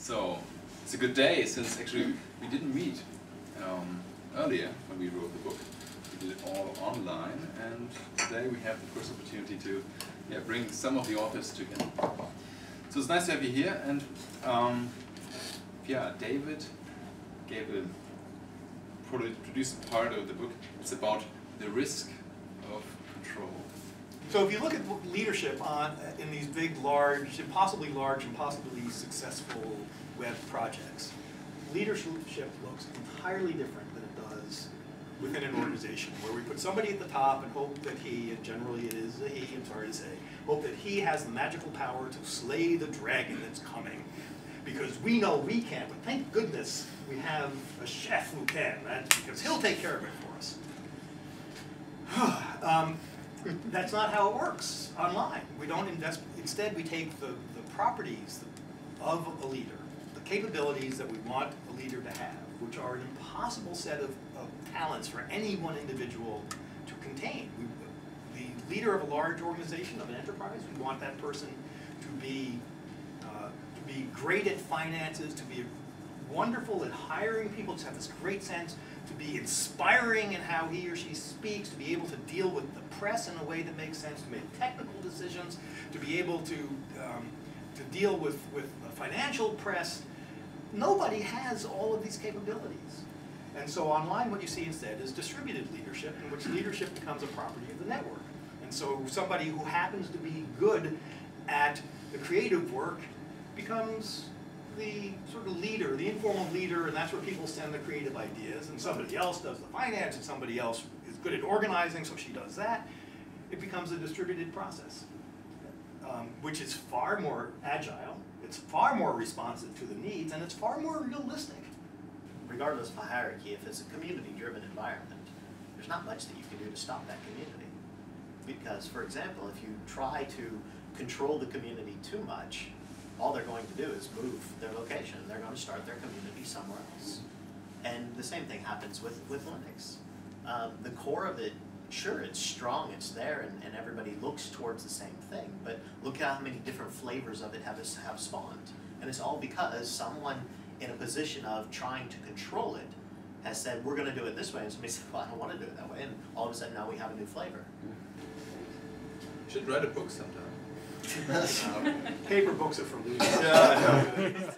So, it's a good day since actually we didn't meet earlier when we wrote the book. We did it all online, and today we have the first opportunity to bring some of the authors together. So it's nice to have you here, and David gave a produced part of the book. It's about the risk of control. So if you look at leadership in these big, large, impossibly successful web projects, leadership looks entirely different than it does within an organization, where we put somebody at the top and hope that he, and generally it is a he, I'm sorry to say, hope that he has the magical power to slay the dragon that's coming. Because we know we can't, but thank goodness we have a chef who can, right? Because he'll take care of it for us. That's not how it works online. We don't invest, instead we take the properties of a leader, the capabilities that we want a leader to have, which are an impossible set of talents for any one individual to contain. The leader of a large organization, of an enterprise, we want that person to be great at finances, to be wonderful at hiring people, to have this great sense, to be inspiring in how he or she speaks, to be able to deal with the press in a way that makes sense, to make technical decisions, to be able to deal with the financial press. Nobody has all of these capabilities. And so online what you see instead is distributed leadership, in which leadership becomes a property of the network. And so somebody who happens to be good at the creative work becomes the sort of leader, the informal leader, and that's where people send the creative ideas, and somebody else does the finance, and somebody else is good at organizing, so she does that. It becomes a distributed process, which is far more agile, it's far more responsive to the needs, and it's far more realistic. Regardless of a hierarchy, if it's a community-driven environment, there's not much that you can do to stop that community. Because, for example, if you try to control the community too much, all they're going to do is move their location. They're going to start their community somewhere else. And the same thing happens with Linux. The core of it, sure, it's strong, it's there, and everybody looks towards the same thing, but look at how many different flavors of it have spawned. And it's all because someone in a position of trying to control it has said, we're going to do it this way, and somebody said, well, I don't want to do it that way, and all of a sudden now we have a new flavor. You should write a book sometime. Paper books are for losers.